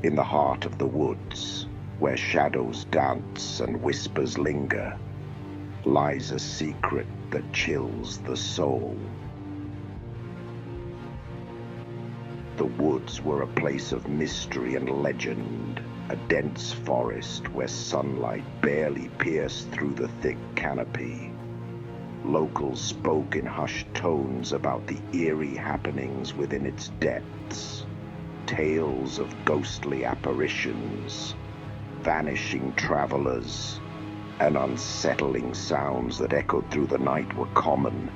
In the heart of the woods, where shadows dance and whispers linger, lies a secret that chills the soul. The woods were a place of mystery and legend, a dense forest where sunlight barely pierced through the thick canopy. Locals spoke in hushed tones about the eerie happenings within its depths. Tales of ghostly apparitions, vanishing travelers, and unsettling sounds that echoed through the night were common.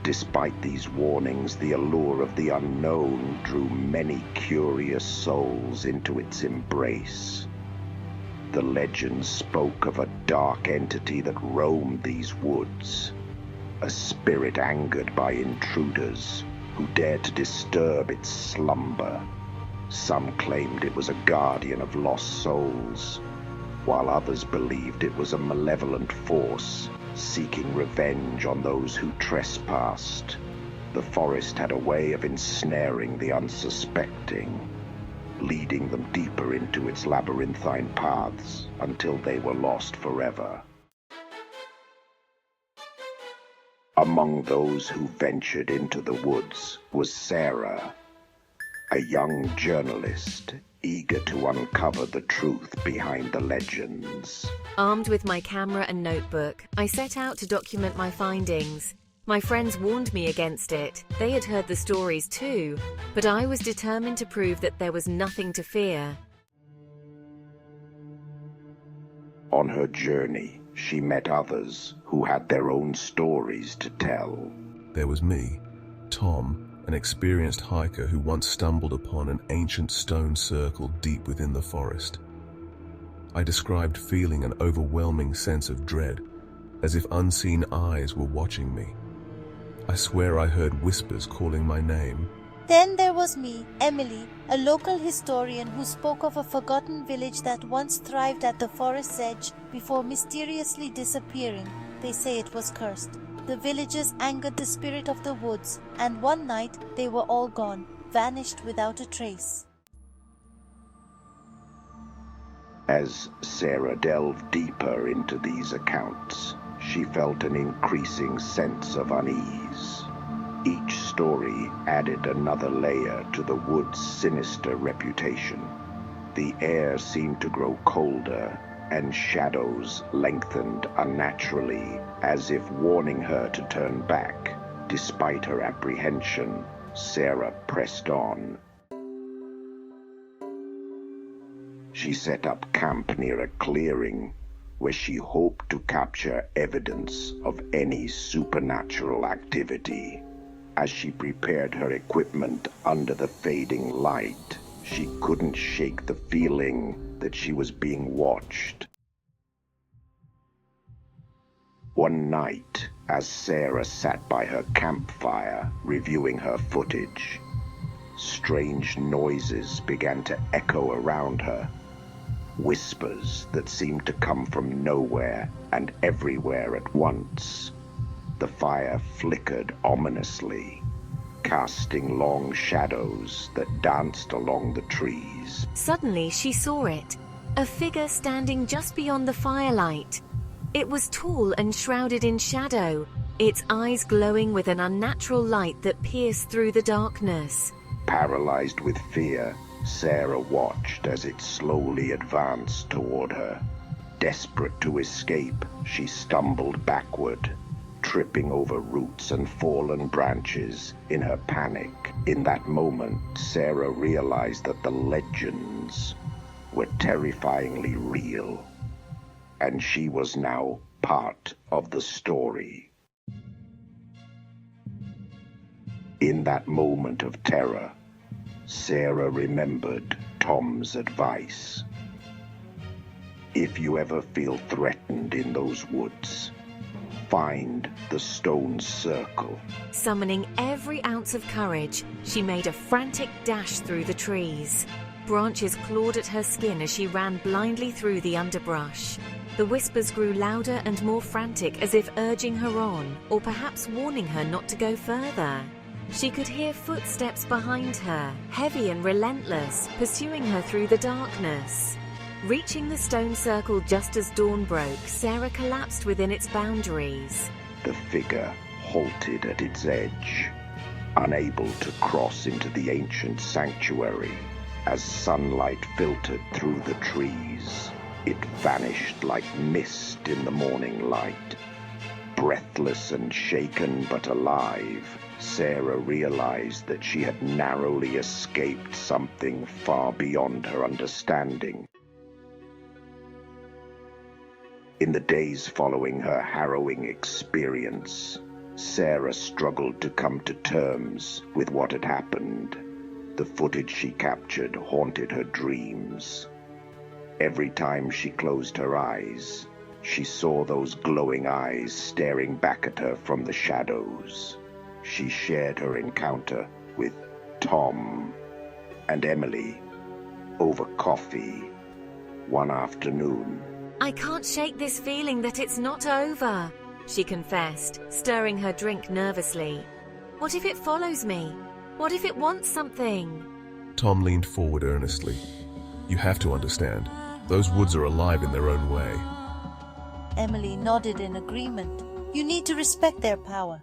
Despite these warnings, the allure of the unknown drew many curious souls into its embrace. The legend spoke of a dark entity that roamed these woods, a spirit angered by intruders who dared to disturb its slumber. Some claimed it was a guardian of lost souls, while others believed it was a malevolent force seeking revenge on those who trespassed. The forest had a way of ensnaring the unsuspecting, leading them deeper into its labyrinthine paths until they were lost forever. Among those who ventured into the woods was Sarah, a young journalist eager to uncover the truth behind the legends. Armed with my camera and notebook, I set out to document my findings. My friends warned me against it. They had heard the stories too, but I was determined to prove that there was nothing to fear. On her journey, she met others who had their own stories to tell. There was me, Tom, an experienced hiker who once stumbled upon an ancient stone circle deep within the forest. I described feeling an overwhelming sense of dread, as if unseen eyes were watching me. I swear I heard whispers calling my name. Then there was me, Emily, a local historian who spoke of a forgotten village that once thrived at the forest's edge before mysteriously disappearing. They say it was cursed. The villagers angered the spirit of the woods, and one night they were all gone, vanished without a trace. As Sarah delved deeper into these accounts, she felt an increasing sense of unease. Each story added another layer to the wood's sinister reputation. The air seemed to grow colder, and shadows lengthened unnaturally, as if warning her to turn back. Despite her apprehension, Sarah pressed on. She set up camp near a clearing where she hoped to capture evidence of any supernatural activity. As she prepared her equipment under the fading light, she couldn't shake the feeling that she was being watched. One night, as Sarah sat by her campfire reviewing her footage, strange noises began to echo around her. Whispers that seemed to come from nowhere and everywhere at once. The fire flickered ominously, casting long shadows that danced along the trees. Suddenly she saw it, a figure standing just beyond the firelight. It was tall and shrouded in shadow, its eyes glowing with an unnatural light that pierced through the darkness. Paralyzed with fear, Sarah watched as it slowly advanced toward her. Desperate to escape, she stumbled backward, tripping over roots and fallen branches in her panic. In that moment, Sarah realized that the legends were terrifyingly real, and she was now part of the story. In that moment of terror, Sarah remembered Tom's advice. If you ever feel threatened in those woods, find the stone circle. Summoning every ounce of courage, she made a frantic dash through the trees. Branches clawed at her skin as she ran blindly through the underbrush. The whispers grew louder and more frantic, as if urging her on, or perhaps warning her not to go further. She could hear footsteps behind her, heavy and relentless, pursuing her through the darkness. Reaching the stone circle just as dawn broke, Sarah collapsed within its boundaries. The figure halted at its edge, unable to cross into the ancient sanctuary. As sunlight filtered through the trees, it vanished like mist in the morning light. Breathless and shaken but alive, Sarah realized that she had narrowly escaped something far beyond her understanding. In the days following her harrowing experience, Sarah struggled to come to terms with what had happened. The footage she captured haunted her dreams. Every time she closed her eyes, she saw those glowing eyes staring back at her from the shadows. She shared her encounter with Tom and Emily over coffee one afternoon. "I can't shake this feeling that it's not over," she confessed, stirring her drink nervously. "What if it follows me? What if it wants something?" Tom leaned forward earnestly. "You have to understand, those woods are alive in their own way." Emily nodded in agreement. "You need to respect their power."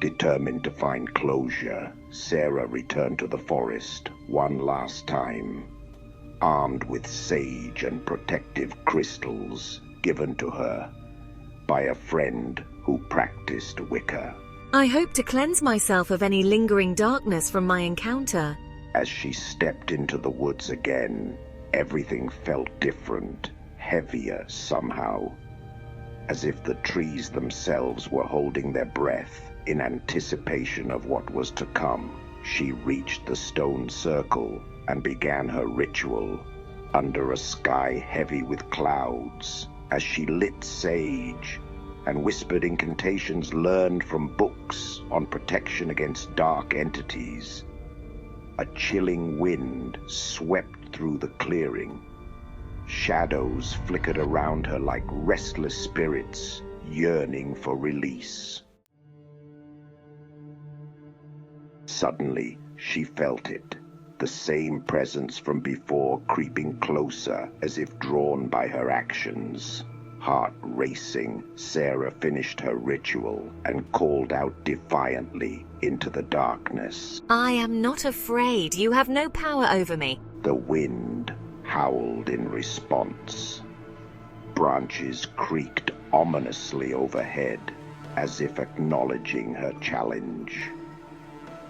Determined to find closure, Sarah returned to the forest one last time, armed with sage and protective crystals given to her by a friend who practiced Wicca. "I hope to cleanse myself of any lingering darkness from my encounter." As she stepped into the woods again, everything felt different, heavier somehow, as if the trees themselves were holding their breath in anticipation of what was to come. She reached the stone circle and began her ritual under a sky heavy with clouds. As she lit sage and whispered incantations learned from books on protection against dark entities, a chilling wind swept through the clearing. Shadows flickered around her like restless spirits yearning for release. Suddenly, she felt it, the same presence from before creeping closer as if drawn by her actions. Heart racing, Sarah finished her ritual and called out defiantly into the darkness. "I am not afraid. You have no power over me." The wind howled in response. Branches creaked ominously overhead, as if acknowledging her challenge.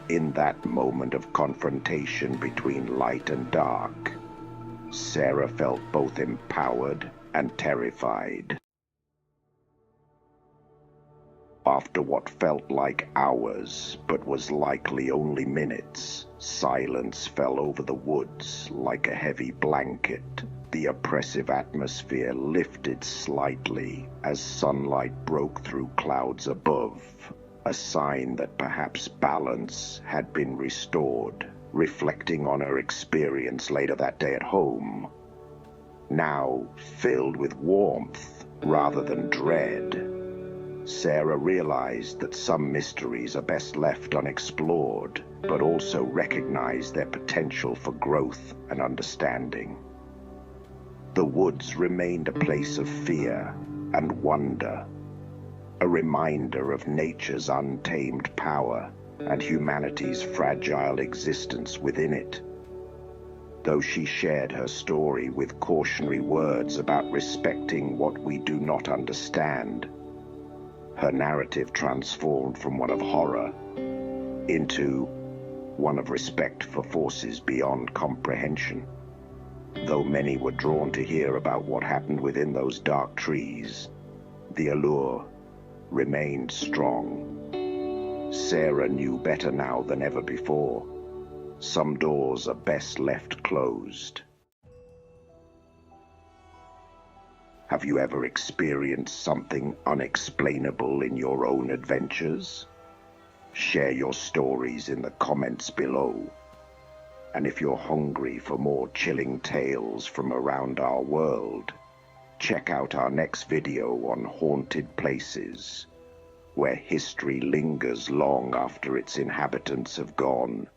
In that moment of confrontation between light and dark, Sarah felt both empowered and terrified. After what felt like hours, but was likely only minutes, silence fell over the woods like a heavy blanket. The oppressive atmosphere lifted slightly as sunlight broke through clouds above, a sign that perhaps balance had been restored. Reflecting on her experience later that day at home, now filled with warmth rather than dread, Sarah realized that some mysteries are best left unexplored, but also recognized their potential for growth and understanding. The woods remained a place of fear and wonder, a reminder of nature's untamed power and humanity's fragile existence within it. Though she shared her story with cautionary words about respecting what we do not understand, her narrative transformed from one of horror into one of respect for forces beyond comprehension. Though many were drawn to hear about what happened within those dark trees, the allure remained strong. Sarah knew better now than ever before. Some doors are best left closed. Have you ever experienced something unexplainable in your own adventures? Share your stories in the comments below. And if you're hungry for more chilling tales from around our world, check out our next video on haunted places. where history lingers long after its inhabitants have gone.